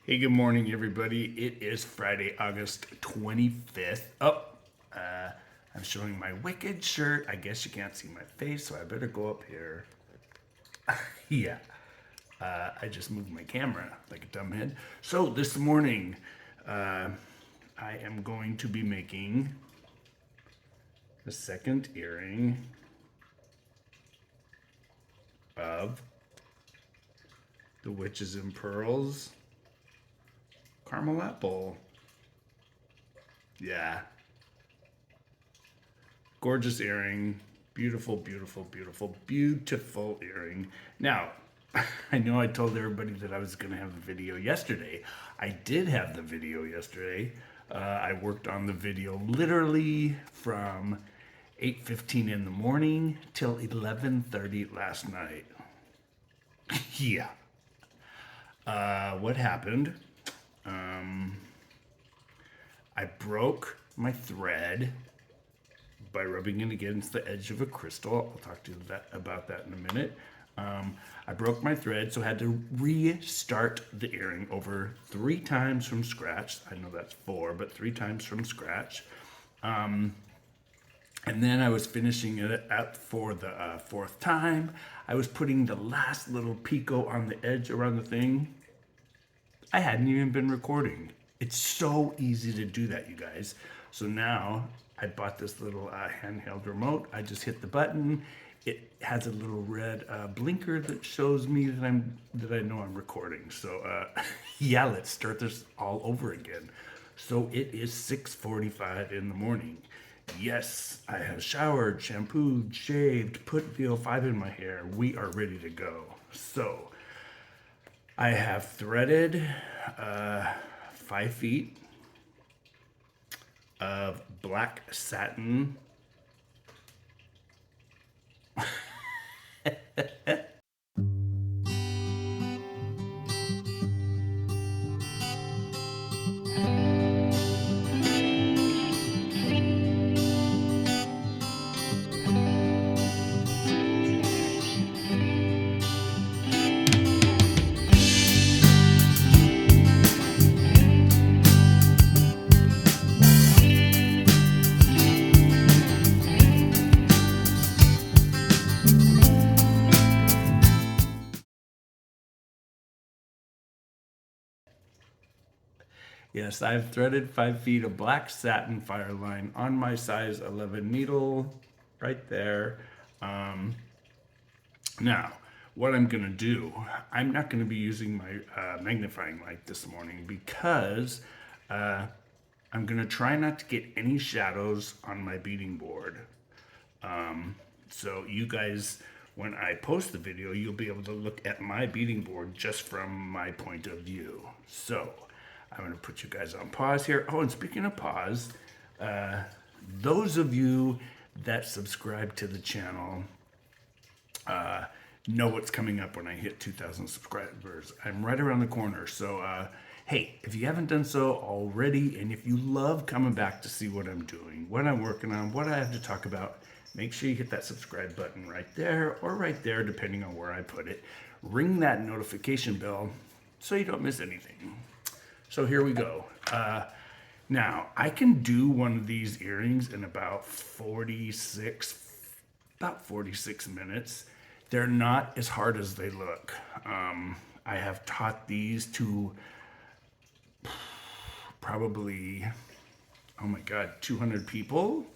Hey, good morning, everybody. It is Friday, August 25th. I'm showing my Wicked shirt. I guess you can't see my face, so I better go up here. Yeah, I just moved my camera like a dumb head. So this morning, I am going to be making the second earring of the Witches and Pearls caramel apple. Yeah. Gorgeous earring. Beautiful, beautiful, beautiful, beautiful earring. Now, I know I told everybody that I was going to have the video yesterday. I did have the video yesterday. I worked on the video literally from 8:15 in the morning till 11:30 last night. Yeah. What happened? I broke my thread by rubbing it against the edge of a crystal. I'll talk to you about that in a minute. I broke my thread, so I had to restart the earring over 3 times from scratch. I know that's 4, but 3 times from scratch. And then I was finishing it up for the 4th time. I was putting the last little picot on the edge around the thing. I hadn't even been recording. It's so easy to do that, you guys. So now I bought this little handheld remote. I just hit the button. It has a little red blinker that shows me that I know I'm recording. So yeah, let's start this all over again. So it is 6:45 in the morning. Yes, I have showered, shampooed, shaved, put VO5 in my hair. We are ready to go. So I have threaded 5 feet of black satin. Yes, I've threaded 5 feet of black satin fire line on my size 11 needle right there. Now, what I'm gonna do, I'm not gonna be using my magnifying light this morning because I'm gonna try not to get any shadows on my beading board. So you guys, when I post the video, you'll be able to look at my beading board just from my point of view. So I'm gonna put you guys on pause here. Oh, and speaking of pause, those of you that subscribe to the channel know what's coming up when I hit 2,000 subscribers. I'm right around the corner. So hey, if you haven't done so already, and if you love coming back to see what I'm doing, what I'm working on, what I have to talk about, make sure you hit that subscribe button right there or right there, depending on where I put it. Ring that notification bell so you don't miss anything. So here we go. Now, I can do one of these earrings in about 46 minutes. They're not as hard as they look. I have taught these to probably, oh my God, 200 people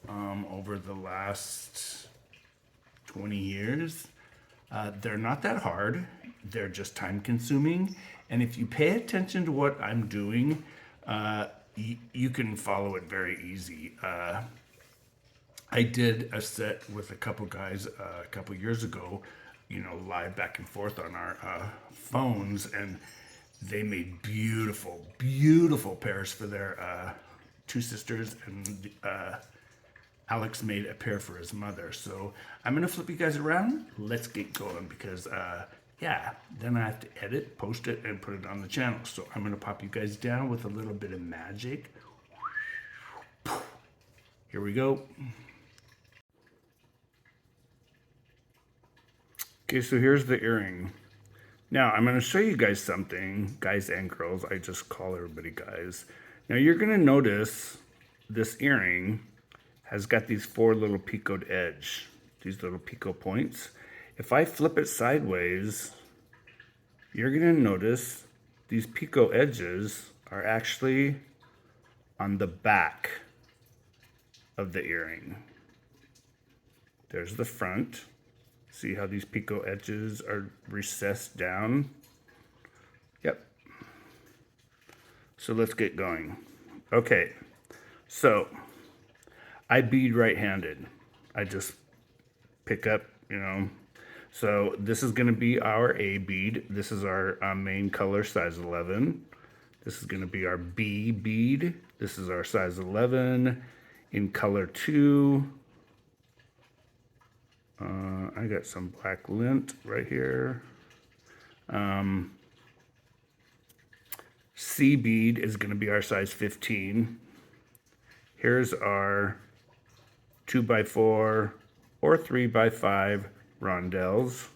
over the last 20 years. They're not that hard. They're just time consuming. And if you pay attention to what I'm doing, you can follow it very easy. I did a set with a couple guys a couple years ago, live back and forth on our phones, and they made beautiful, beautiful pairs for their 2 sisters, and Alex made a pair for his mother. So I'm gonna flip you guys around. Let's get going because yeah, then I have to edit, post it, and put it on the channel. So I'm gonna pop you guys down with a little bit of magic. Here we go. Okay, so here's the earring. Now I'm going to show you guys something, guys and girls. I just call everybody guys. Now you're going to notice this earring has got these 4 little picoed edge, these little picot points. If I flip it sideways, you're going to notice these picot edges are actually on the back of the earring. There's the front. See how these picot edges are recessed down? Yep. So let's get going. Okay, so I bead right-handed. I just pick up, So this is going to be our A bead. This is our main color, size 11. This is going to be our B bead. This is our size 11 in color 2. I got some black lint right here. C bead is going to be our size 15. Here's our 2x4 or 3x5 rondelles.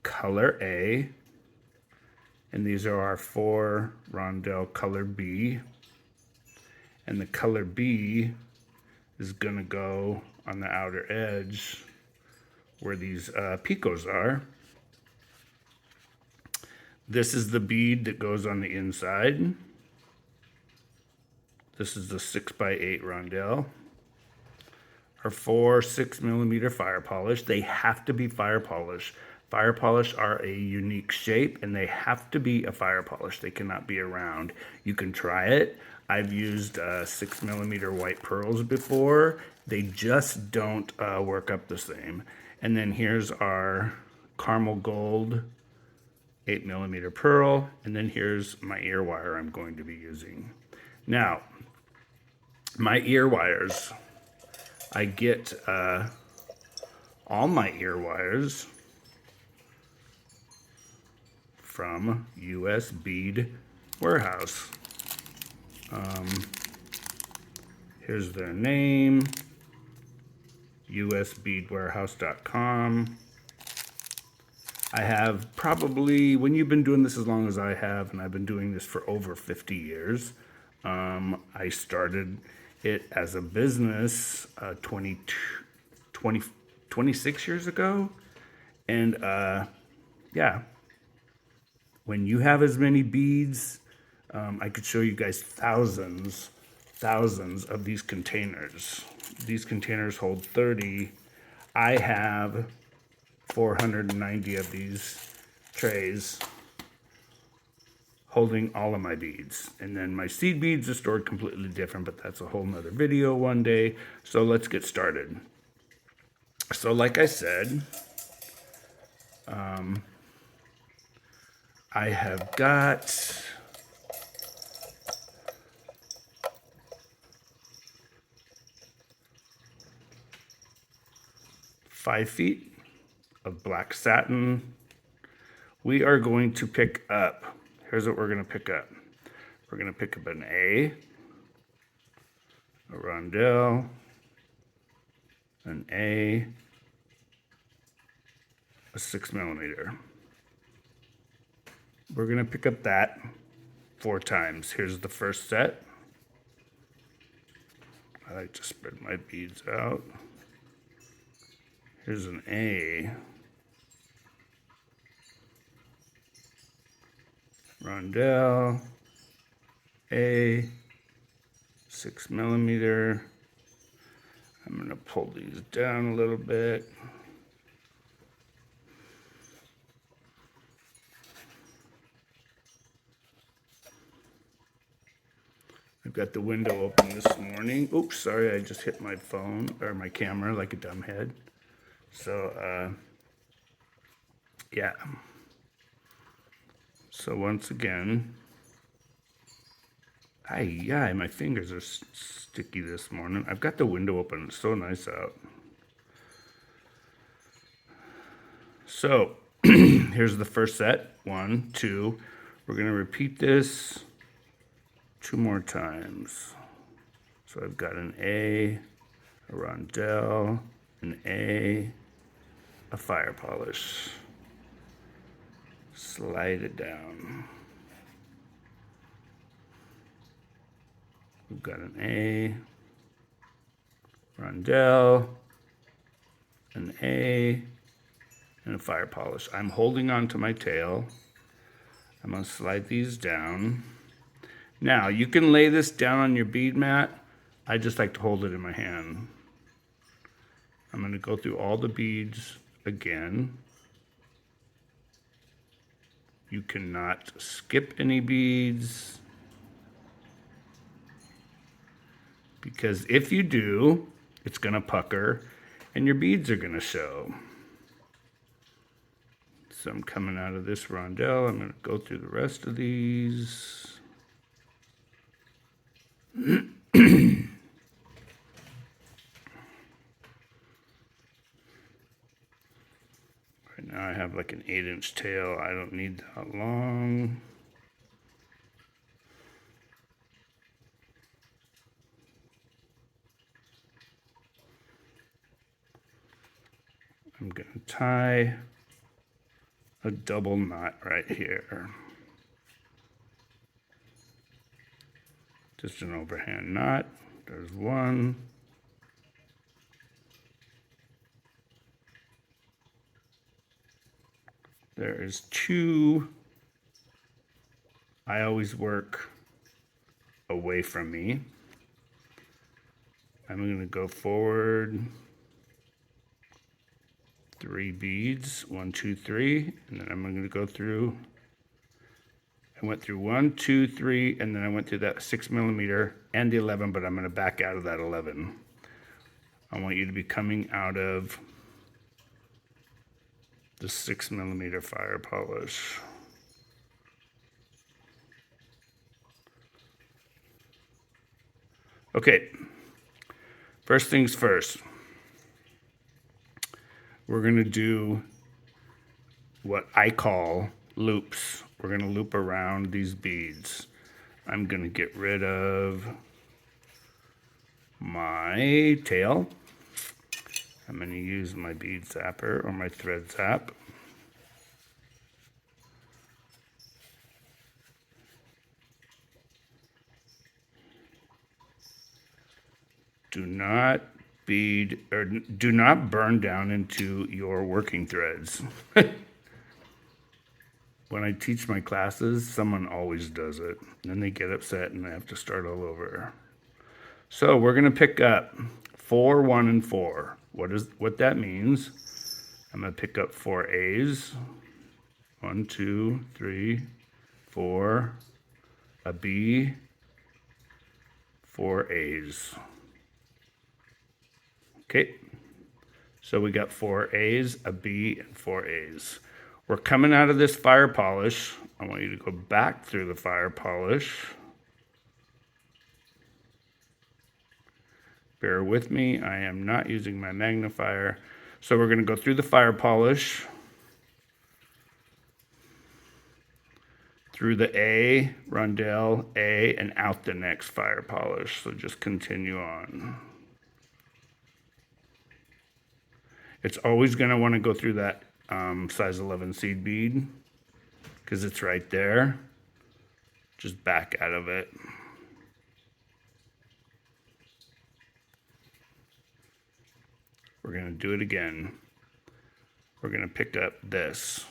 Color A. And these are our 4 rondelle color B. And the color B is going to go on the outer edge where these picots are. This is the bead that goes on the inside. This is the 6x8 rondelle. Our 4 6mm fire polish. They have to be fire polish. Fire polish are a unique shape and they have to be a fire polish. They cannot be a round. You can try it. I've used 6mm white pearls before. They just don't work up the same. And then here's our caramel gold 8mm pearl. And then here's my ear wire I'm going to be using. Now, my ear wires, I get all my ear wires from US Bead Warehouse. Here's their name, usbeadwarehouse.com. I have probably, when you've been doing this as long as I have, and I've been doing this for over 50 years, I started it as a business 26 years ago. And yeah, when you have as many beads, I could show you guys thousands of these containers. These containers hold 30. I have 490 of these trays holding all of my beads. And then my seed beads are stored completely different, but that's a whole nother video one day. So let's get started. So like I said, I have got 5 feet of black satin. We are going to pick up, here's what we're going to pick up. We're going to pick up an A, a rondelle, an A, a 6mm. We're going to pick up that 4 times. Here's the first set. I like to spread my beads out. Here's an A, rondelle, A, 6mm. I'm going to pull these down a little bit. I've got the window open this morning. Oops, sorry, I just hit my phone or my camera like a dumbhead. So, yeah. So once again, my fingers are sticky this morning. I've got the window open. It's so nice out. So here's the first set. 1, 2. We're going to repeat this 2 more times. So I've got an A, a rondelle, an A, a fire polish. slide it down. We've got an A, rondelle, an A, and a fire polish. I'm holding on to my tail. I'm going to slide these down. Now, you can lay this down on your bead mat. I just like to hold it in my hand. I'm going to go through all the beads again. You cannot skip any beads, because if you do, it's going to pucker and your beads are going to show. So I'm coming out of this rondelle. I'm going to go through the rest of these. Right now I have like an 8-inch tail. I don't need that long. I'm going to tie a double knot right here. Just an overhand knot. There's one. There is two. I always work away from me. I'm going to go forward 3 beads, 1, 2, 3, and then I'm going to go through. I went through 1, 2, 3, and then I went through that 6mm and the 11, but I'm going to back out of that 11. I want you to be coming out of the 6mm fire polish. Okay, first things first. We're going to do what I call loops. We're going to loop around these beads. I'm going to get rid of my tail. I'm going to use my bead zapper or my thread zap. Do not bead or do not burn down into your working threads. When I teach my classes, someone always does it. And then they get upset and they have to start all over. So we're going to pick up 4, 1, and 4. What that means, I'm going to pick up 4 A's. 1, 2, 3, 4. A B. 4 A's. Okay. So we got 4 A's, a B, and 4 A's. We're coming out of this fire polish. I want you to go back through the fire polish. Bear with me, I am not using my magnifier. So we're going to go through the fire polish, through the A, rondelle, A, and out the next fire polish. So just continue on. It's always going to want to go through that size 11 seed bead because it's right there. Just back out of it. We're going to do it again. We're going to pick up this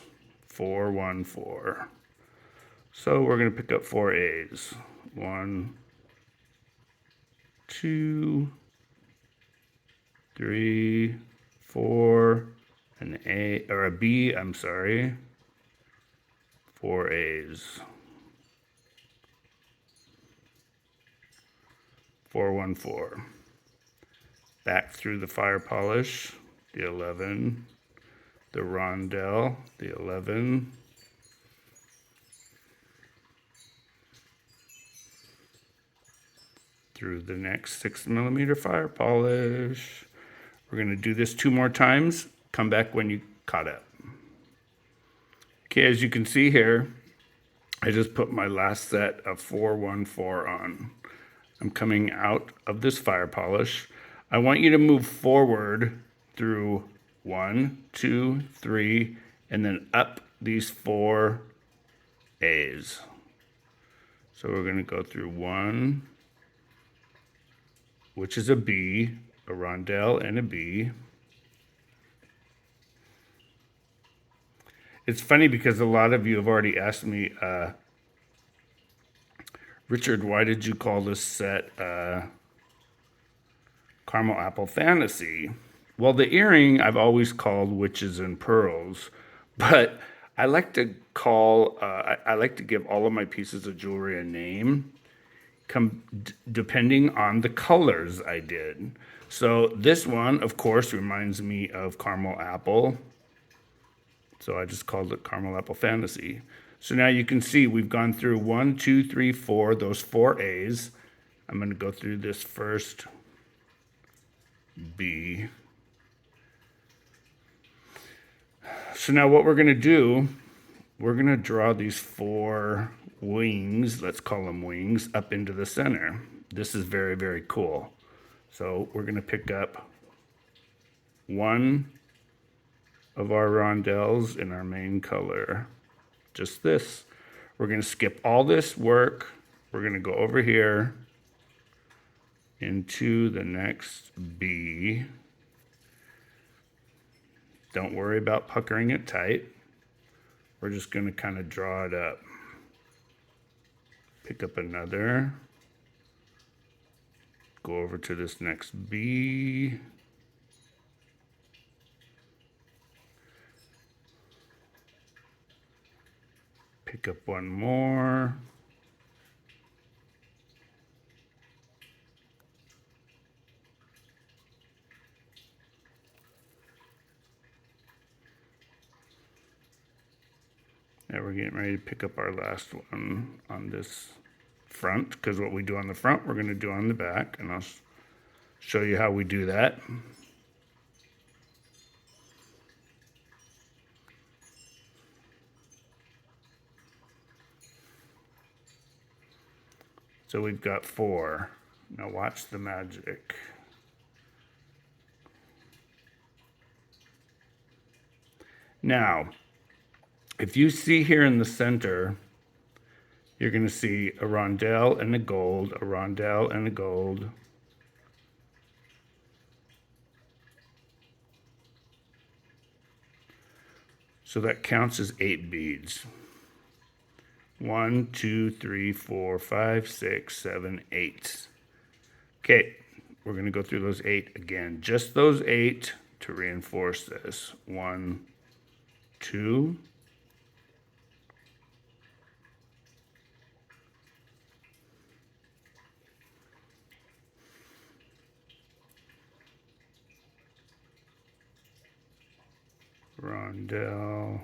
4, 1, 4. So we're going to pick up 4 A's. 1, 2, 3, 4, an A or a B, I'm sorry. 4 A's. 4, 1, 4. Back through the fire polish, the 11, the rondelle, the 11, through the next 6mm fire polish. We're going to do this 2 more times. Come back when you caught up. Okay, as you can see here, I just put my last set of 4, 1, 4 on. I'm coming out of this fire polish. I want you to move forward through 1, 2, 3, and then up these 4 A's. So we're going to go through 1, which is a B, a rondelle and a B. It's funny because a lot of you have already asked me, Richard, why did you call this set Caramel Apple Fantasy? Well, the earring I've always called Witches and Pearls, but I like to call, I like to give all of my pieces of jewelry a name, depending on the colors I did. So this one, of course, reminds me of Caramel Apple. So I just called it Caramel Apple Fantasy. So now you can see we've gone through 1, 2, 3, 4, those 4 A's. I'm going to go through this first B. So now what we're going to do, we're going to draw these 4 wings, let's call them wings, up into the center. This is very, very cool. So we're going to pick up 1 of our rondelles in our main color. Just this. We're going to skip all this work. We're going to go over here into the next B. Don't worry about puckering it tight. We're just going to kind of draw it up. Pick up another. Go over to this next B. Pick up one more. Now we're getting ready to pick up our last one on this front, because what we do on the front, we're going to do on the back, and I'll show you how we do that. So we've got 4. Now watch the magic. Now, if you see here in the center, you're going to see a rondelle and a gold, a rondelle and a gold. So that counts as 8 beads. 1, 2, 3, 4, 5, 6, 7, 8. Okay, we're going to go through those 8 again. Just those 8 to reinforce this. 1, 2. Rondelle.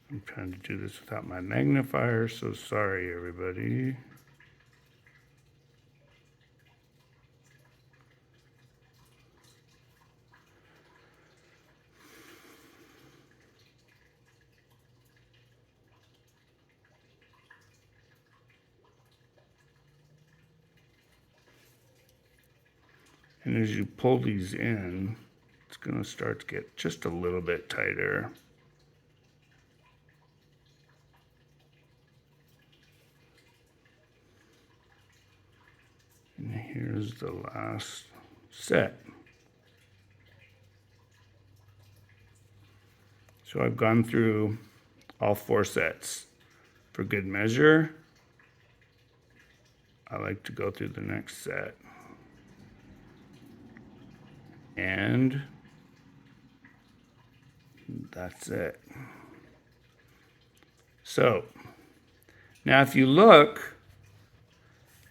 I'm trying to do this without my magnifier, so sorry, everybody. And as you pull these in, it's going to start to get just a little bit tighter. And here's the last set. So I've gone through all 4 sets. For good measure, I like to go through the next set. And that's it. So now if you look,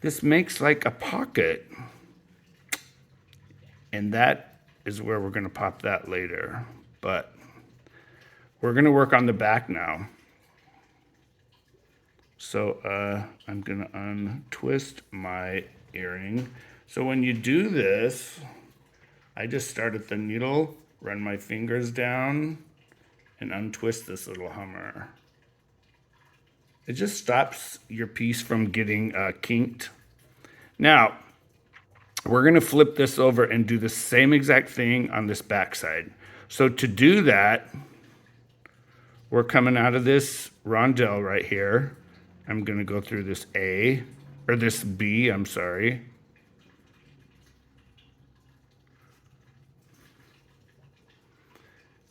this makes like a pocket, and that is where we're going to pop that later. But we're going to work on the back now. So I'm going to untwist my earring. So when you do this, I just start at the needle, run my fingers down, and untwist this little hummer. It just stops your piece from getting kinked. Now, we're going to flip this over and do the same exact thing on this back side. So to do that, we're coming out of this rondelle right here. I'm gonna go through this A, or this B, I'm sorry.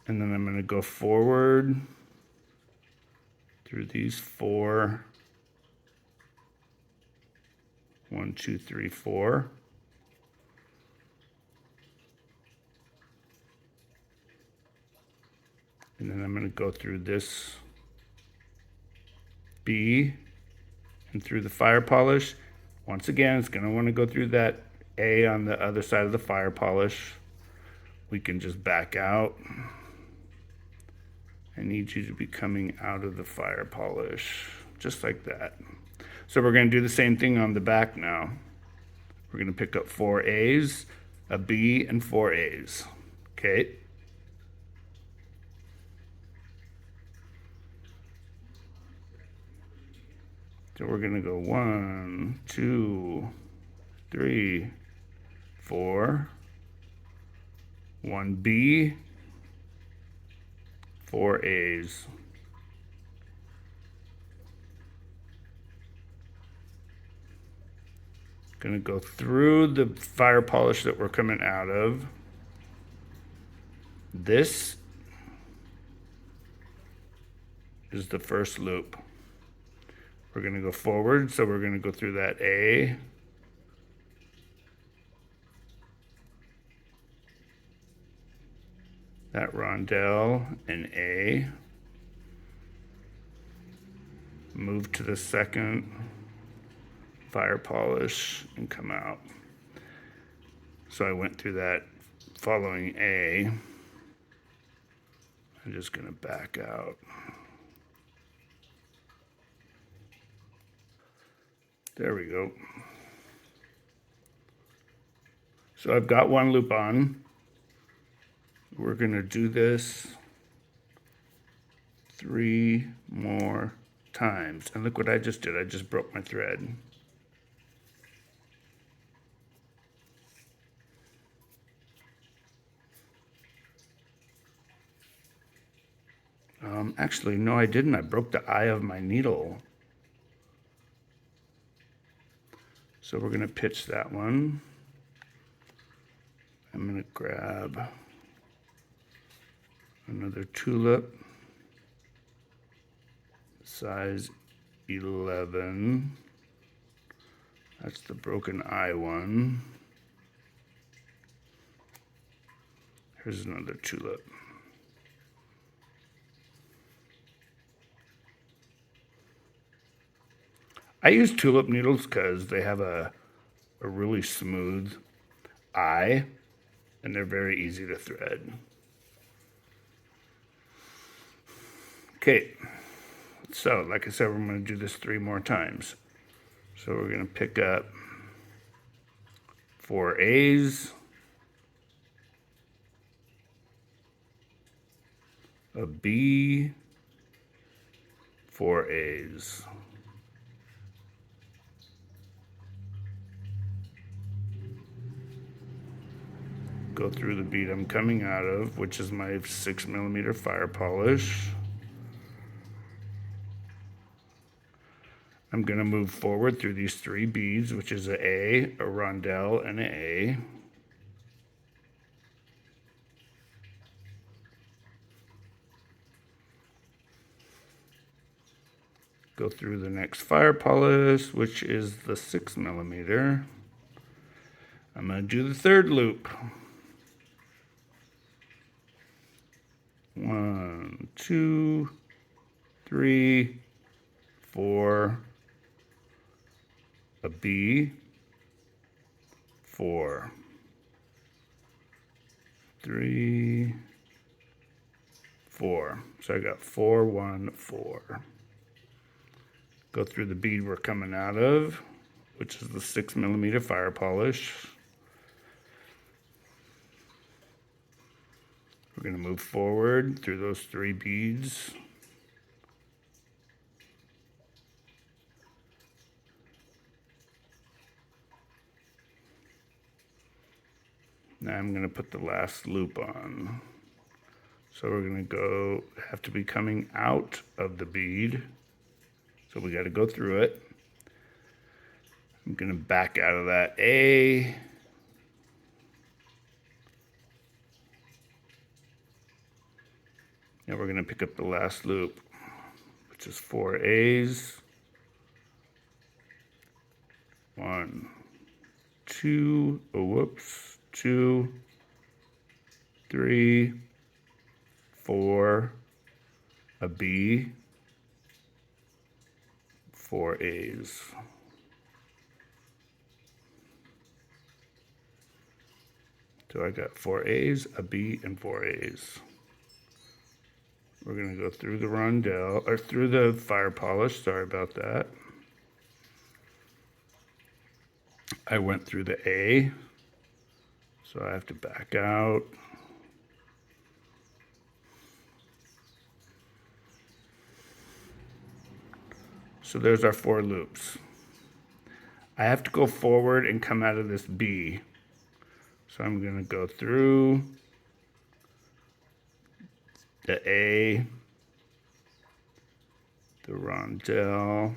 And then I'm gonna go forward through these 4. 1, 2, 3, 4. And then I'm going to go through this B and through the fire polish. Once again, it's going to want to go through that A on the other side of the fire polish. We can just back out. I need you to be coming out of the fire polish, just like that. So we're going to do the same thing on the back now. We're going to pick up 4 A's, a B, and 4 A's. Okay. So we're going to go 1, 2, 3, 4, 1 B, 4 A's. Going to go through the fire polish that we're coming out of. This is the first loop. We're going to go forward, so we're going to go through that A. That rondelle, an A. Move to the second fire polish and come out. So I went through that following A. I'm just going to back out. There we go. So I've got 1 loop on. We're going to do this 3 more times. And look what I just did. I just broke my thread. Actually, no, I didn't. I broke the eye of my needle. So we're going to pitch that one. I'm going to grab another tulip, size 11. That's the broken eye one. Here's another tulip. I use tulip needles because they have a really smooth eye and they're very easy to thread. Okay, so like I said, we're going to do this 3 more times. So we're going to pick up 4 A's, a B, 4 A's. Go through the bead I'm coming out of, which is my 6mm fire polish. I'm going to move forward through these 3 beads, which is a rondelle, and an A. Go through the next fire polish, which is the 6mm. I'm going to do the 3rd loop. 1, 2, 3, 4, a B, 4, 3, 4. So I got 4, 1, 4. Go through the bead we're coming out of, which is the 6mm fire polish. We're going to move forward through those 3 beads. Now I'm going to put the last loop on. So we're going to have to be coming out of the bead. So we got to go through it. I'm going to back out of that A. And we're going to pick up the last loop, which is 4 A's. 1, 2, 2, 3, 4, a B, 4 A's. So I got 4 A's, a B, and 4 A's. We're going to go through the rondelle, or through the fire polish, sorry about that. I went through the A, so I have to back out. So there's our 4 loops. I have to go forward and come out of this B. So I'm going to go through the A, the rondelle,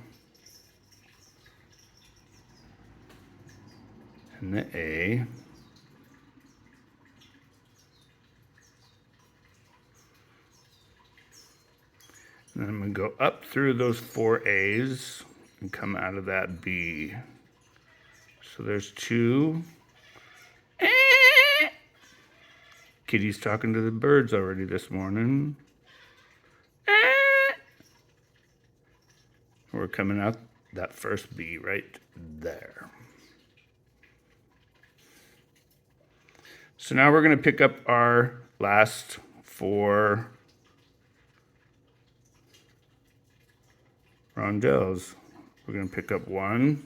and the A. And then I'm going to go up through those 4 A's and come out of that B. So there's 2. Kitty's talking to the birds already this morning. We're coming out that first B right there. So now we're going to pick up our last 4 rondelles. We're going to pick up 1,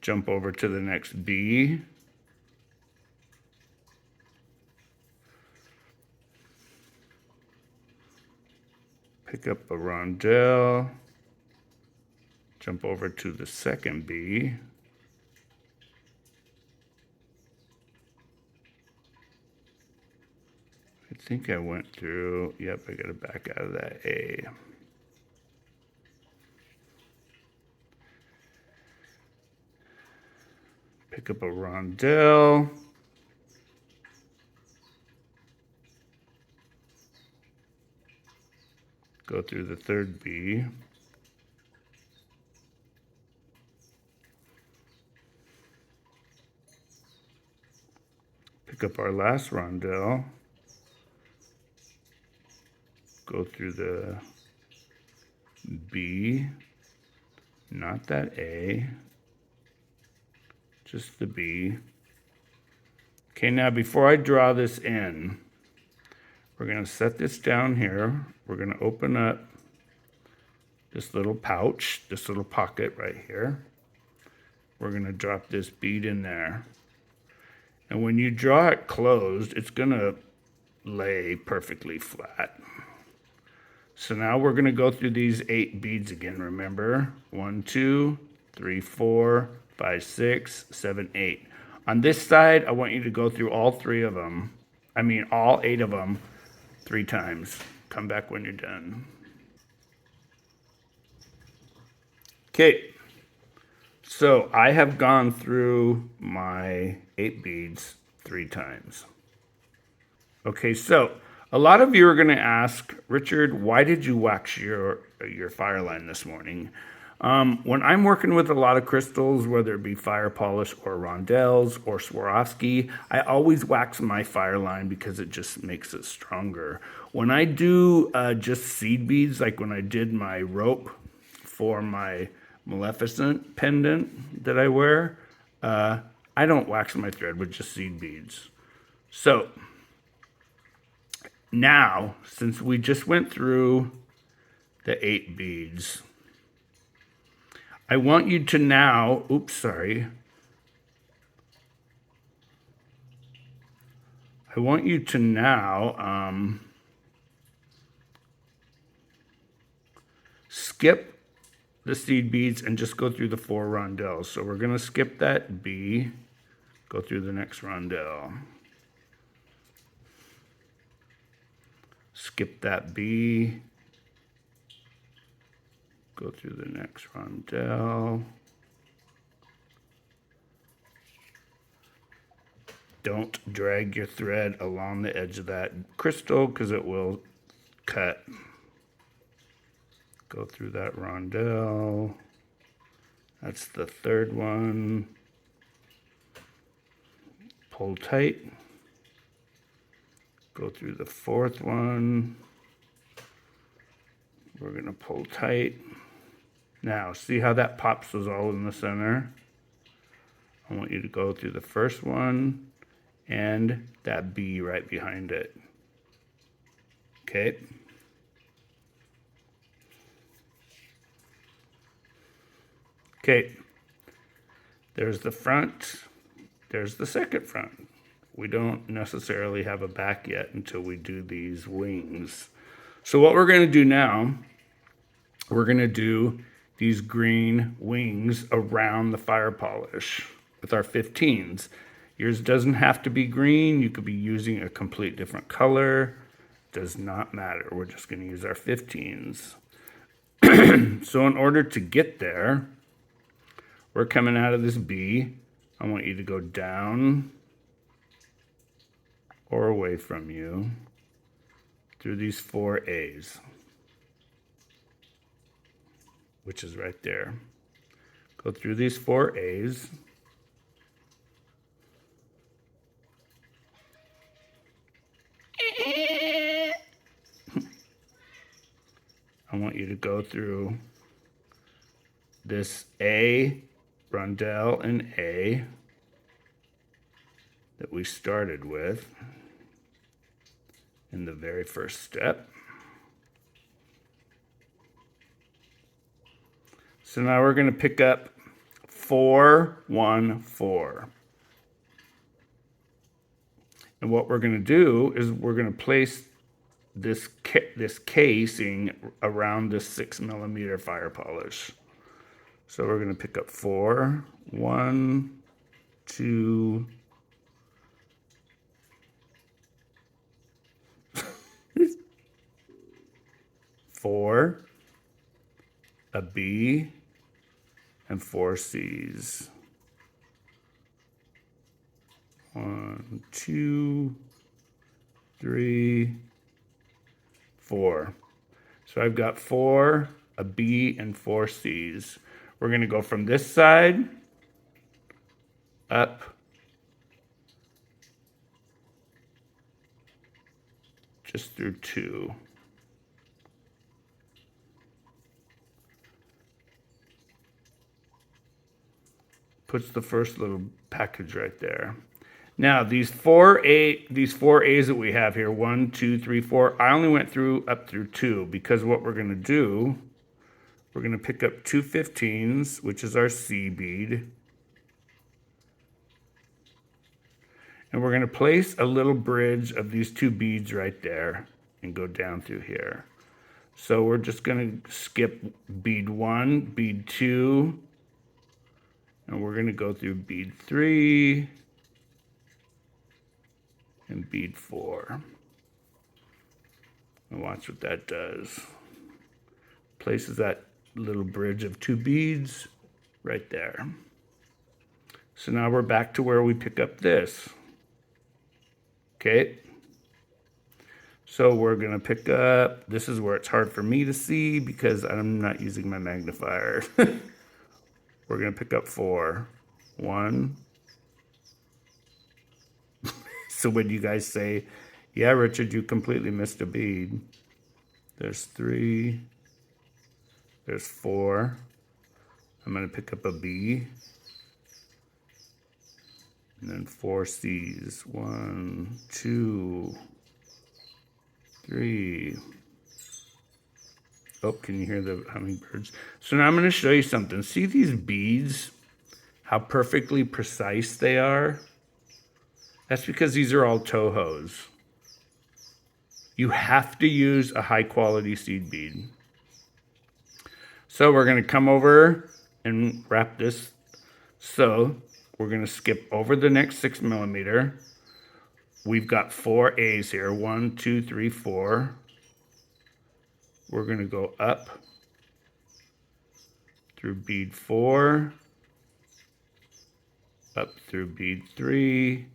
jump over to the next B, pick up a rondelle, jump over to the second B, I think I went through, yep, I got to back out of that A. Pick up a rondelle. Go through the third B. Pick up our last rondelle. Go through the B, not that A, just the B. Okay, now before I draw this in, we're going to set this down here. We're going to open up this little pouch, this little pocket right here. We're going to drop this bead in there. And when you draw it closed, it's going to lay perfectly flat. So now we're going to go through these 8 beads again, remember? 1, 2, 3, 4, 5, 6, 7, 8. On this side, I want you to go through all 3 of them. I mean, all 8 of them 3 times. Come back when you're done. Okay. So I have gone through my 8 beads 3 times. Okay, so a lot of you are going to ask, Richard, why did you wax your fire line this morning? When I'm working with a lot of crystals, whether it be fire polish or rondelles or Swarovski, I always wax my fire line because it just makes it stronger. When I do just seed beads, like when I did my rope for my Maleficent pendant that I wear, I don't wax my thread with just seed beads. So now, since we just went through the 8 beads, I want you to now, I want you to now skip the seed beads and just go through the 4 rondelles. So we're going to skip that B, go through the next rondelle. skip that B, go through the next rondelle. Don't drag your thread along the edge of that crystal because it will cut. Go through that rondelle. That's the third one. Pull tight. Go through the fourth one. We're going to pull tight. Now, see how that pops was all in the center? I want you to go through the first one and that B right behind it. Okay. Okay. There's the front. There's the second front. We don't necessarily have a back yet until we do these wings. So what we're going to do now, we're going to do these green wings around the fire polish with our 15s. Yours doesn't have to be green. You could be using a complete different color. Does not matter. We're just going to use our 15s. So in order to get there, we're coming out of this B. I want you to go down or away from you through these 4 A's, which is right there. Go through these 4 A's. I want you to go through this A, rondelle and A that we started with in the very first step. So now we're going to pick up 4, 1, 4. And what we're going to do is we're going to place this casing around this 6mm fire polish. So we're going to pick up 4, 1, 2, 4, a B, and 4 C's. 1, 2, 3, 4. So I've got 4, a B, and 4 C's. We're going to go from this side up just through 2. Puts the first little package right there. Now these 4 A's that we have here, 1, 2, 3, 4, I only went through up through 2 because what we're going to do, we're going to pick up 2 15s, which is our C bead. And we're going to place a little bridge of these 2 beads right there and go down through here. So we're just going to skip bead 1, bead 2, and we're going to go through bead 3 and bead 4. And watch what that does. Places that little bridge of 2 beads right there. So now we're back to where we pick up this. Okay. So we're going to pick up, this is where it's hard for me to see because I'm not using my magnifier. We're going to pick up 4. 1. So when you guys say, yeah, Richard, you completely missed a bead. There's 3. There's 4. I'm going to pick up a B. And then 4 C's. 1, 2, 3. Oh, can you hear the hummingbirds? So now I'm going to show you something. See these beads? How perfectly precise they are? That's because these are all Tohos. You have to use a high quality seed bead. So we're going to come over and wrap this. So we're going to skip over the next 6mm. We've got 4 A's here. 1, 2, 3, 4. we're going to go up through bead 4, up through bead 3,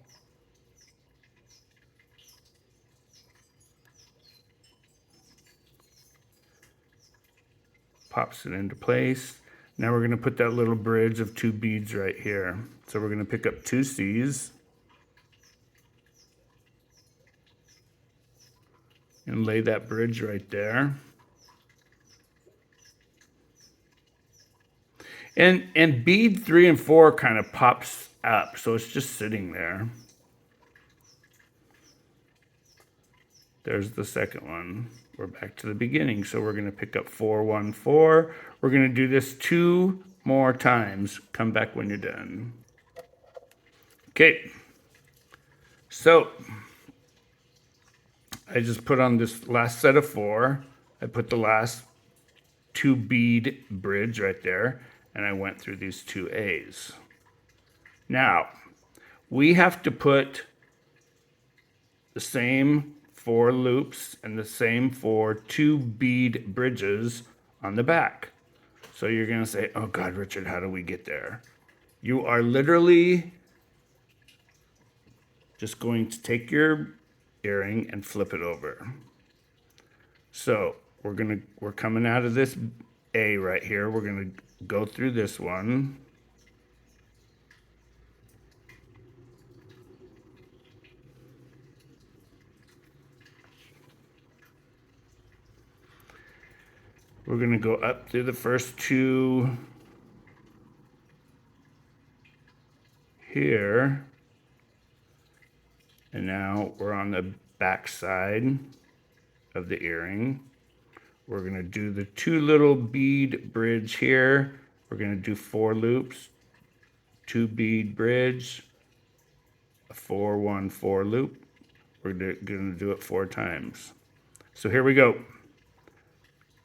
pops it into place. Now we're going to put that little bridge of 2 beads right here. So we're going to pick up 2 C's and lay that bridge right there. And bead 3 and 4 kind of pops up, so it's just sitting there. There's the second one. We're back to the beginning, so we're going to pick up 4, 1, 4. We're going to do this 2 more times. Come back when you're done. Okay, so I just put on this last set of 4. I put the last 2 bead bridge right there, and I went through these 2 A's. Now, we have to put the same 4 loops and the same 2 bead bridges on the back. So you're going to say, oh God, Richard, how do we get there? You are literally just going to take your earring and flip it over. So we're coming out of this A right here. We're going to go through this one. We're going to go up through the first 2 here. And now we're on the back side of the earring. We're going to do the 2 little bead bridge here. We're going to do 4 loops, 2 bead bridge, a 4, 1, 4 loop. We're going to do it 4 times. So here we go.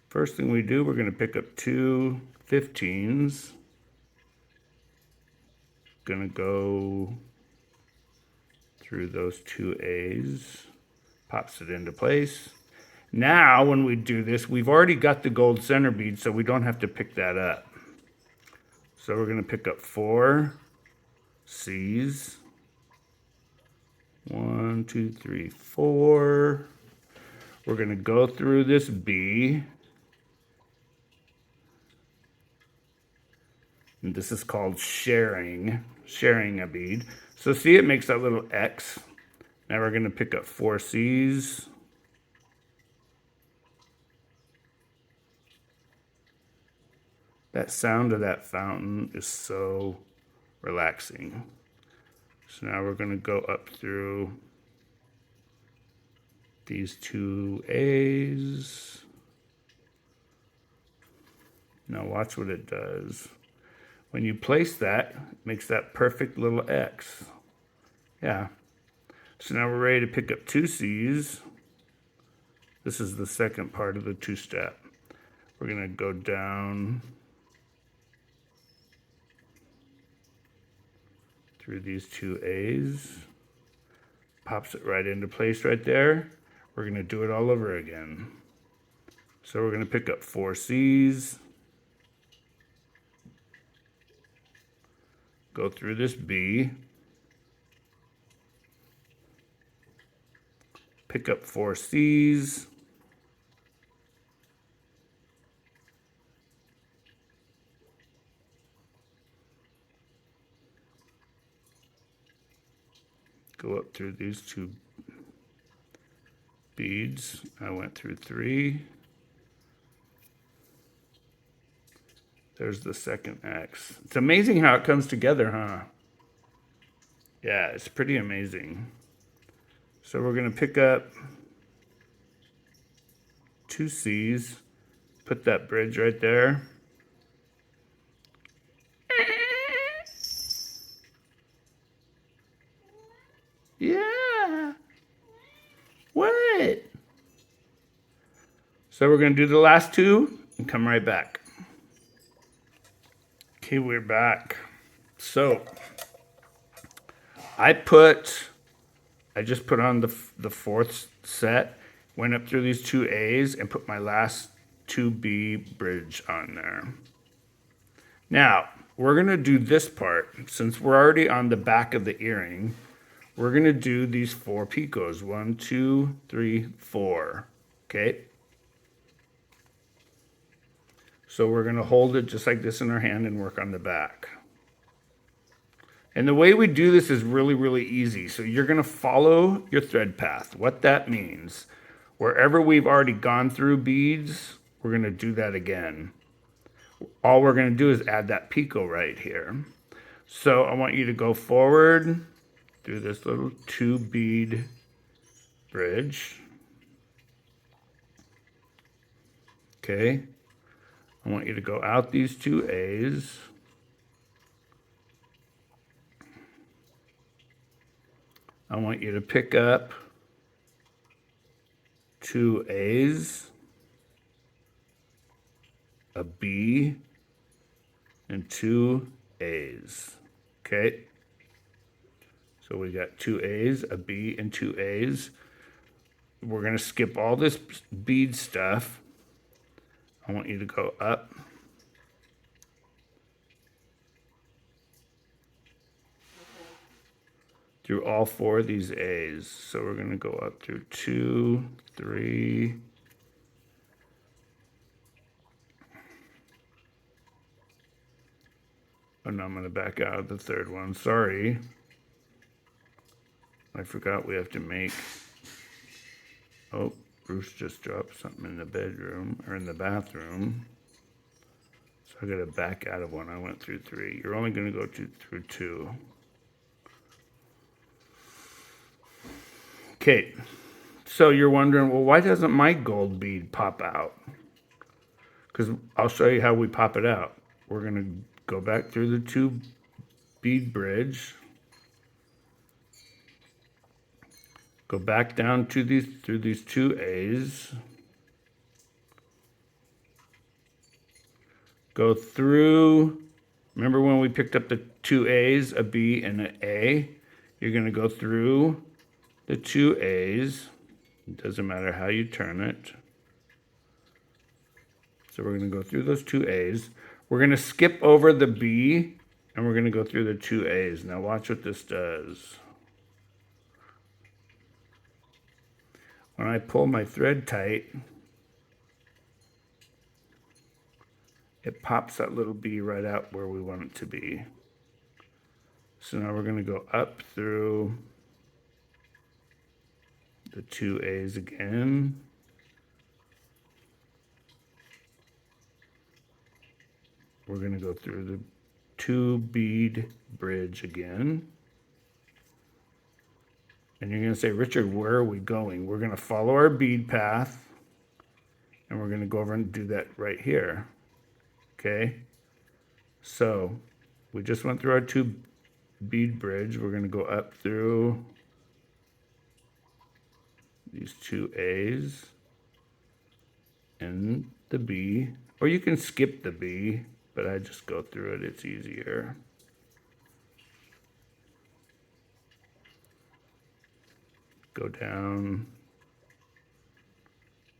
First thing we do, we're going to pick up 2 15s. Going to go through those 2 A's. Pops it into place. Now, when we do this, we've already got the gold center bead, so we don't have to pick that up. So we're going to pick up 4 C's. 1, 2, 3, 4. We're going to go through this B. And this is called sharing a bead. So see, it makes that little X. Now we're going to pick up 4 C's. That sound of that fountain is so relaxing. So now we're going to go up through these 2 A's. Now watch what it does. When you place that, it makes that perfect little X. Yeah. So now we're ready to pick up 2 C's. This is the second part of the 2-step. We're going to go down through these 2 A's. Pops it right into place right there. We're going to do it all over again. So we're going to pick up 4 C's. Go through this B. Pick up 4 C's. Go up through these 2 beads. I went through 3. There's the second X. It's amazing how it comes together, huh? Yeah, it's pretty amazing. So we're going to pick up 2 C's, put that bridge right there. Yeah. What? So we're going to do the last 2 and come right back. Okay, we're back. So I just put on the 4th set, went up through these 2 A's and put my last 2B bridge on there. Now, we're going to do this part. Since we're already on the back of the earring, we're going to do these 4 picots. 1, 2, 3, 4. Okay? So we're going to hold it just like this in our hand and work on the back. And the way we do this is really, really easy. So you're going to follow your thread path. What that means, wherever we've already gone through beads, we're going to do that again. All we're going to do is add that picot right here. So I want you to go forward through this little 2 bead bridge. Okay. I want you to go out these 2 A's. I want you to pick up 2 A's, a B, and 2 A's. Okay? So we got 2 A's, a B, and 2 A's. We're going to skip all this bead stuff. I want you to go up. Through all 4 of these A's. So we're going to go up through 2, 3, and I'm going to back out of the 3rd one. Sorry. I forgot we have to make, oh, Bruce just dropped something in the bedroom, or in the bathroom. So I got to back out of one. I went through 3. You're only going to go through 2. Okay, so you're wondering, well, why doesn't my gold bead pop out? Because I'll show you how we pop it out. We're going to go back through the 2 bead bridge. Go back down to through these 2 A's. Go through, remember when we picked up the 2 A's, a B, and an A? You're going to go through the 2 A's. It doesn't matter how you turn it. So we're going to go through those 2 A's. We're going to skip over the B, and we're going to go through the 2 A's. Now watch what this does. When I pull my thread tight, it pops that little B right out where we want it to be. So now we're going to go up through the 2 A's again. We're going to go through the 2 bead bridge again. And you're going to say, Richard, where are we going? We're going to follow our bead path, and we're going to go over and do that right here. Okay? So we just went through our 2 bead bridge. We're going to go up through these 2 A's and the B. Or you can skip the B, but I just go through it. It's easier. Go down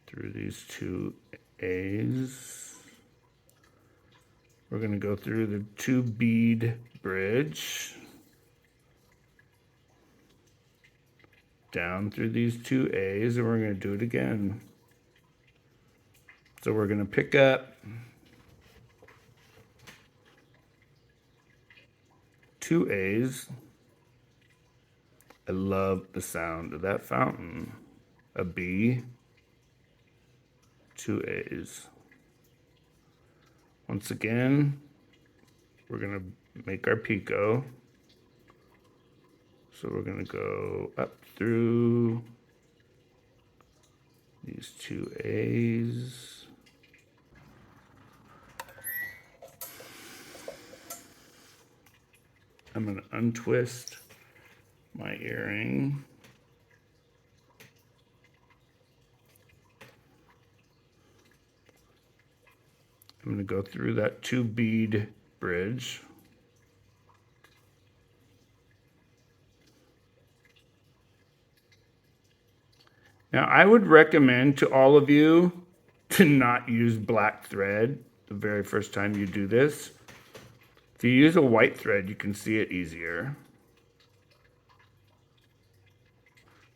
through these 2 A's. We're going to go through the 2 bead bridge. Down through these 2 A's, and we're going to do it again. So we're going to pick up 2 A's. I love the sound of that fountain. A B, 2 A's. Once again, we're going to make our picot. So we're going to go up through these 2 A's. I'm going to untwist my earring. I'm going to go through that 2 bead bridge. Now, I would recommend to all of you to not use black thread the very first time you do this. If you use a white thread, you can see it easier.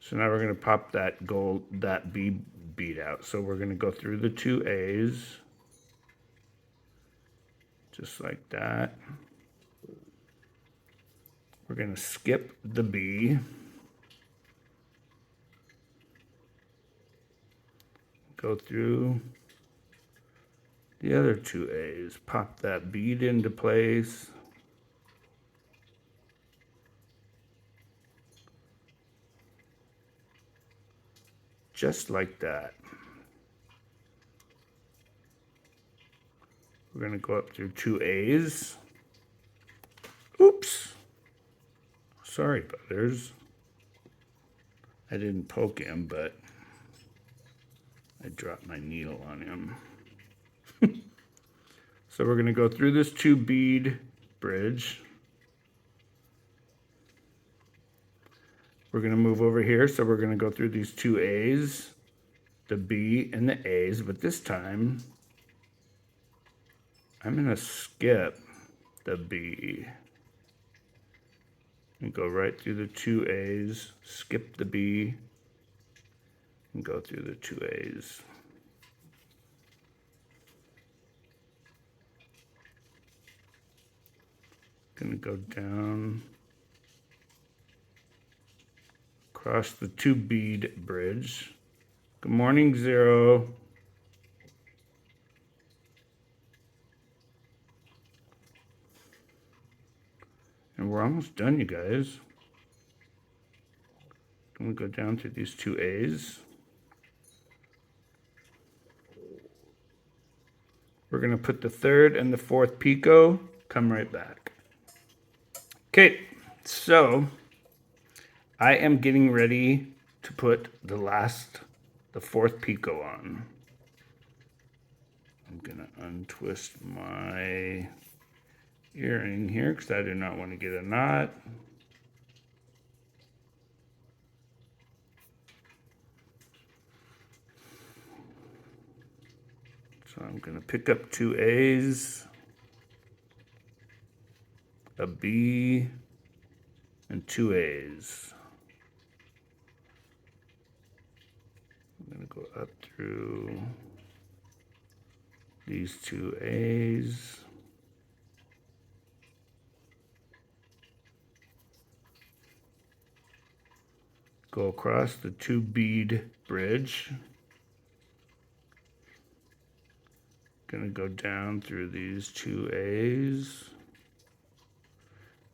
So now we're going to pop that B bead out. So we're going to go through the 2 A's, just like that. We're going to skip the B. Go through the other 2 A's, pop that bead into place. Just like that. We're going to go up through 2 A's. Oops. Sorry, butters. I didn't poke him, but I dropped my needle on him. So we're going to go through this 2 bead bridge. We're going to move over here, so we're going to go through these 2 A's, the B and the A's, but this time I'm going to skip the B and go right through the 2 A's, skip the B, and go through the 2 A's. Gonna go down, across the 2 bead bridge. Good morning, Zero. And we're almost done, you guys. I'm gonna go down through these 2 A's. We're gonna put the 3rd and the 4th picot, come right back. Okay, so I am getting ready to put the 4th picot on. I'm gonna untwist my earring here because I do not want to get a knot. So I'm gonna pick up 2 A's, a B, and 2 A's. I'm gonna go up through these 2 A's. Go across the 2 bead bridge. Gonna go down through these 2 A's.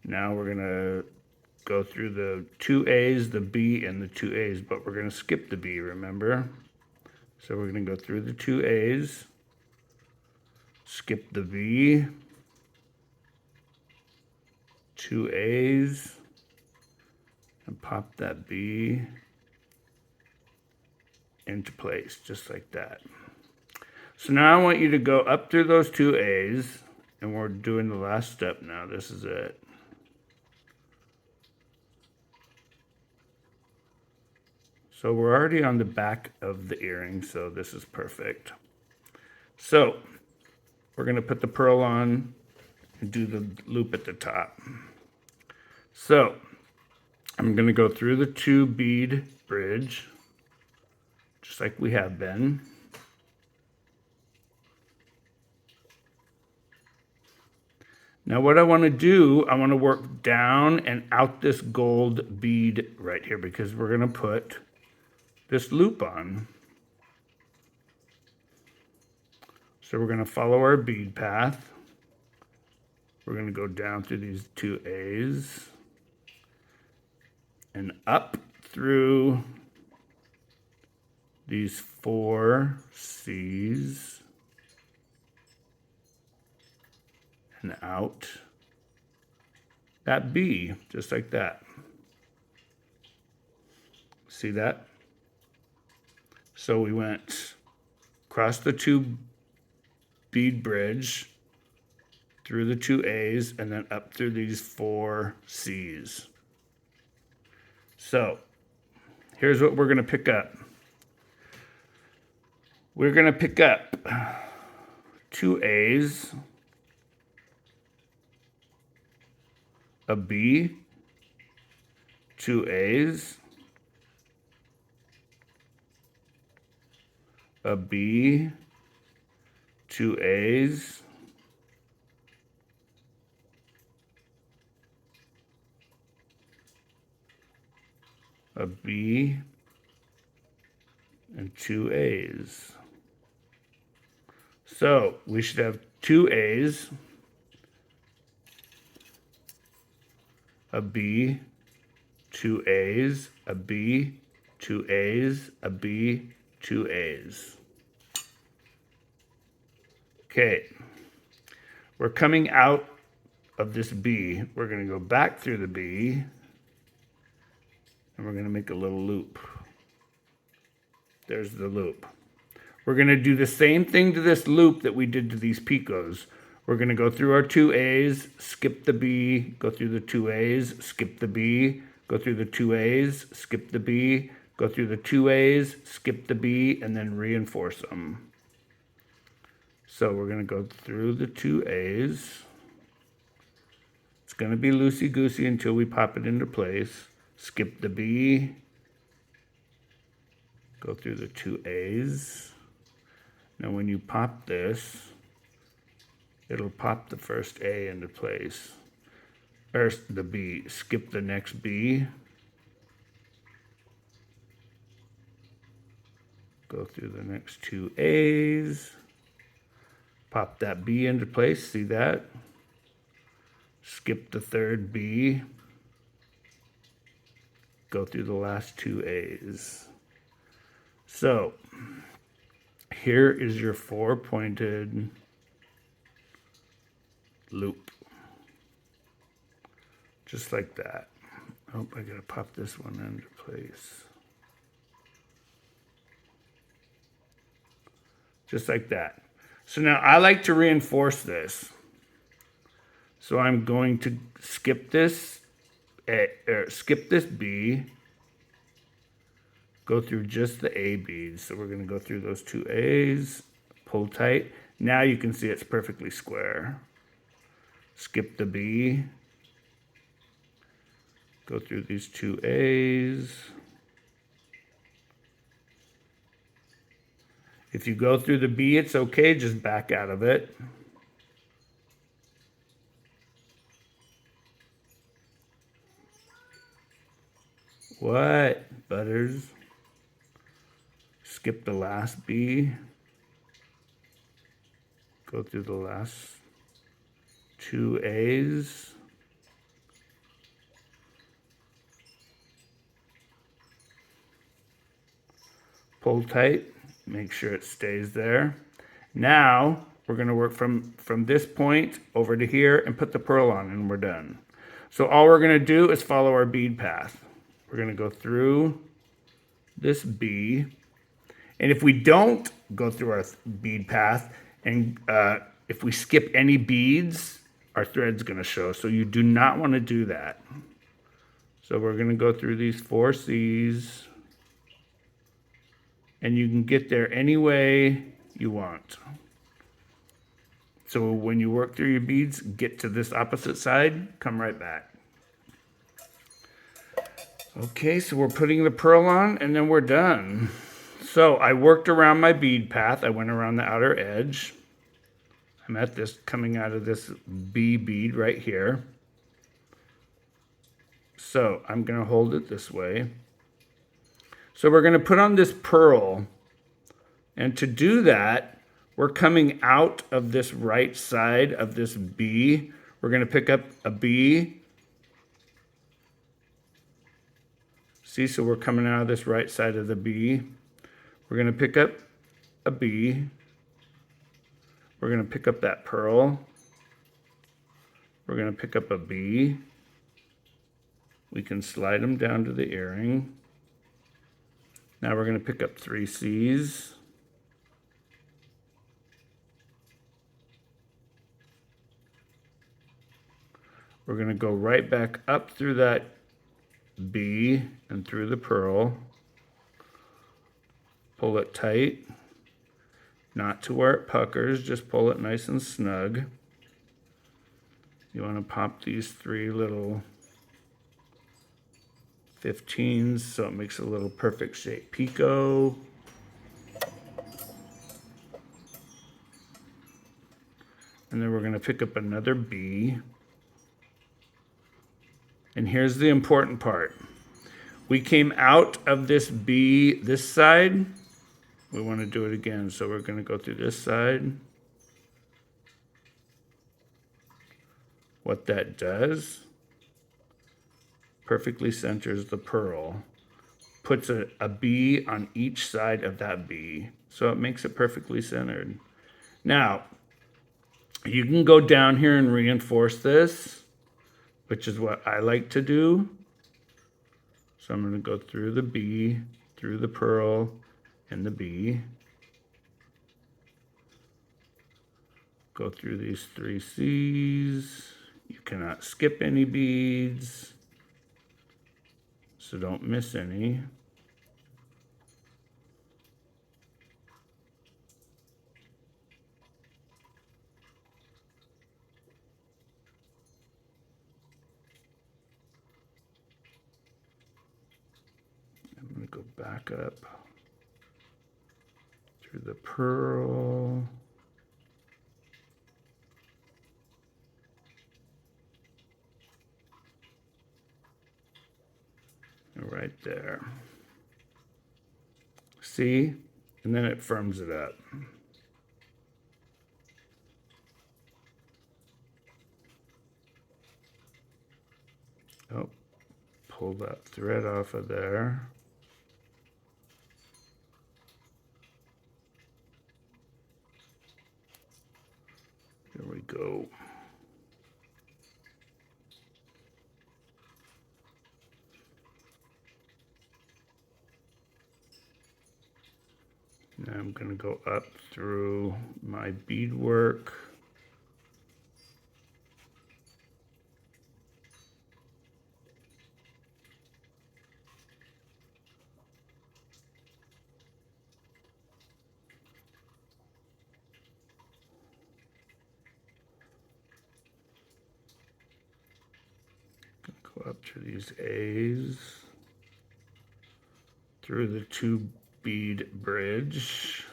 Now we're gonna go through the 2 A's, the B, and the 2 A's, but we're gonna skip the B, remember? So we're gonna go through the 2 A's, skip the B, 2 A's, and pop that B into place, just like that. So now I want you to go up through those 2 A's, and we're doing the last step now. This is it. So we're already on the back of the earring, so this is perfect. So we're going to put the pearl on and do the loop at the top. So I'm going to go through the 2 bead bridge, just like we have been. Now what I want to do, I want to work down and out this gold bead right here because we're going to put this loop on. So we're going to follow our bead path. We're going to go down through these 2 A's and up through these 4 C's and out that B, just like that. See that? So we went across the 2 bead bridge, through the 2 A's, and then up through these 4 C's. So here's what we're going to pick up. we're going to pick up 2 A's, a B, 2 A's, a B, 2 A's, a B, and 2 A's. So we should have 2 A's, a B, 2 A's, a B, 2 A's, a B, 2 A's. Okay, we're coming out of this B. We're going to go back through the B, and we're going to make a little loop. There's the loop. We're going to do the same thing to this loop that we did to these picots. We're going to go through our 2 A's, skip the B, go through the 2 A's, skip the B, go through the 2 A's, skip the B, go through the 2 A's, skip the B, and then reinforce them. So we're going to go through the 2 A's. It's going to be loosey-goosey until we pop it into place. Skip the B, go through the 2 A's. Now when you pop this, it'll pop the first A into place. Or the B, skip the next B. Go through the next 2 A's. Pop that B into place, see that? Skip the third B. Go through the last 2 A's. So, here is your 4-pointed loop. Just like that. Oh, I gotta pop this one into place. Just like that. So now I like to reinforce this. So I'm going to skip this B, go through just the A beads. So we're going to go through those 2 A's, pull tight. Now you can see it's perfectly square. Skip the B, go through these 2 A's. If you go through the B, it's okay, just back out of it. What, Butters? Skip the last B. Go through the last 2 A's. Pull tight. Make sure it stays there. Now, we're going to work from this point over to here and put the pearl on, and we're done. So all we're going to do is follow our bead path. We're going to go through this B. And if we don't go through our bead path, and if we skip any beads, our thread's going to show. So you do not want to do that. So we're going to go through these 4 C's. And you can get there any way you want. So when you work through your beads, get to this opposite side, come right back. Okay, so we're putting the pearl on and then we're done. So I worked around my bead path. I went around the outer edge. I'm at this, coming out of this B bead right here. So I'm going to hold it this way. So we're going to put on this pearl, and to do that, we're coming out of this right side of this B. We're going to pick up a B. See, so we're coming out of this right side of the B. We're going to pick up a B. We're going to pick up that pearl. We're going to pick up a B. We can slide them down to the earring. Now we're going to pick up 3 C's. We're going to go right back up through that B and through the pearl. Pull it tight. not to where it puckers, just pull it nice and snug. You want to pop these 3 little 15s so it makes a little perfect shape picot. And then we're going to pick up another B. And here's the important part. We came out of this B this side. We want to do it again. So we're going to go through this side. What that does, perfectly centers the pearl. Puts a B on each side of that B. So it makes it perfectly centered. Now, you can go down here and reinforce this, which is what I like to do. So I'm going to go through the B, through the pearl, and the B. Go through these 3 C's. You cannot skip any beads, so don't miss any. I'm going to go back up through the pearl. Right there. See? And then it firms it up. Oh, pull that thread off of there. There we go. Now I'm going to go up through my beadwork. Go up to these A's, through the 2 bead bridge.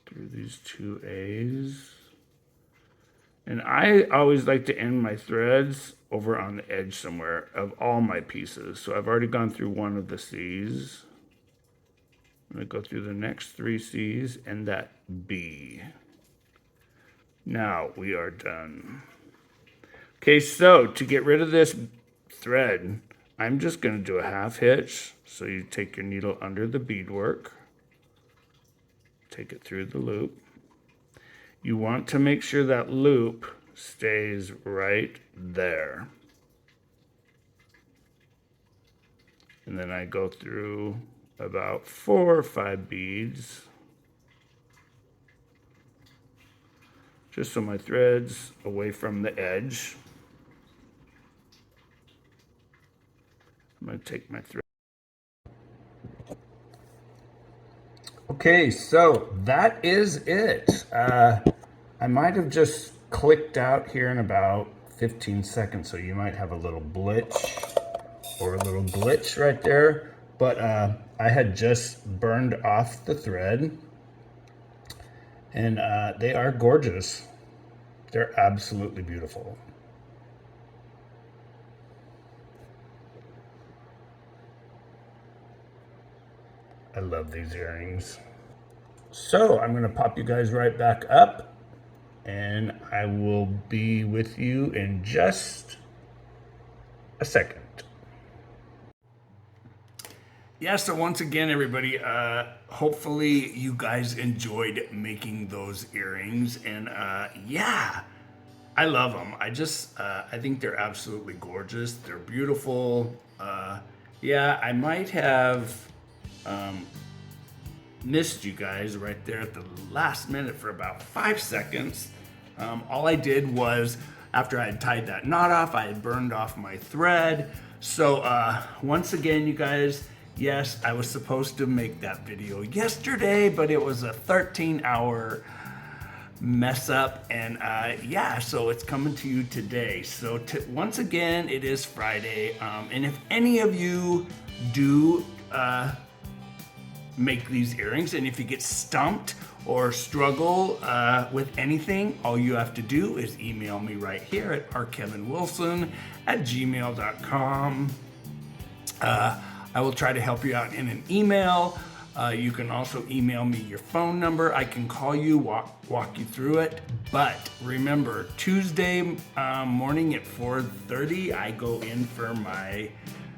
Through these 2 A's. And I always like to end my threads over on the edge somewhere of all my pieces. So I've already gone through 1 of the C's. I'm going to go through the next 3 C's and that B. Now we are done. Okay, so to get rid of this thread, I'm just going to do a half hitch. So you take your needle under the beadwork, take it through the loop. You want to make sure that loop stays right there. And then I go through about 4 or 5 beads, just so my thread's away from the edge. I'm going to take my thread. Okay, so that is it. I might have just clicked out here in about 15 seconds, so you might have a little blitz or a little glitch right there. But I had just burned off the thread, and they are gorgeous. They're absolutely beautiful. I love these earrings. So I'm going to pop you guys right back up, and I will be with you in just a second. Yeah, so once again, everybody, hopefully you guys enjoyed making those earrings. And yeah, I love them. I think they're absolutely gorgeous. They're beautiful. Yeah, I might have missed you guys right there at the last minute for about 5 seconds. All I did was, after I had tied that knot off, I had burned off my thread. So once again, you guys, Yes, I was supposed to make that video yesterday, but it was a 13-hour mess up, and yeah, so it's coming to you today. So once again, it is Friday, and if any of you do make these earrings, and if you get stumped or struggle with anything, all you have to do is email me right here at rkevinwilson@gmail.com. I will try to help you out in an email. You can also email me your phone number. I can call you, walk you through it. But remember, Tuesday morning at 4:30, I go in for my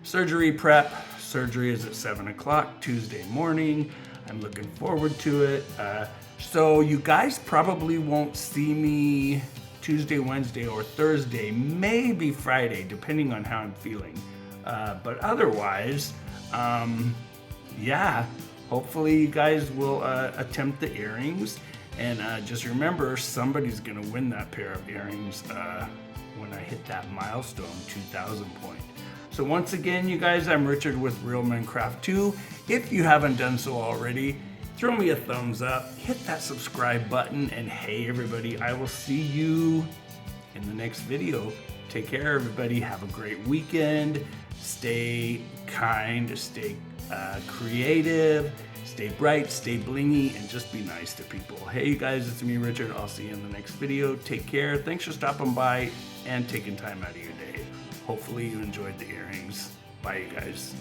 surgery prep. Surgery is at 7 o'clock Tuesday morning. I'm looking forward to it. So you guys probably won't see me Tuesday, Wednesday, or Thursday, maybe Friday, depending on how I'm feeling. But otherwise, yeah, hopefully you guys will attempt the earrings. And just remember, somebody's going to win that pair of earrings when I hit that milestone 2,000 point. So once again, you guys, I'm Richard with Real Men Craft 2. If you haven't done so already, throw me a thumbs up, hit that subscribe button, and hey everybody, I will see you in the next video. Take care, everybody. Have a great weekend. Stay kind, stay creative, stay bright, stay blingy, and just be nice to people. Hey, you guys, it's me, Richard. I'll see you in the next video. Take care. Thanks for stopping by and taking time out of your day. Hopefully you enjoyed the earrings. Bye, you guys.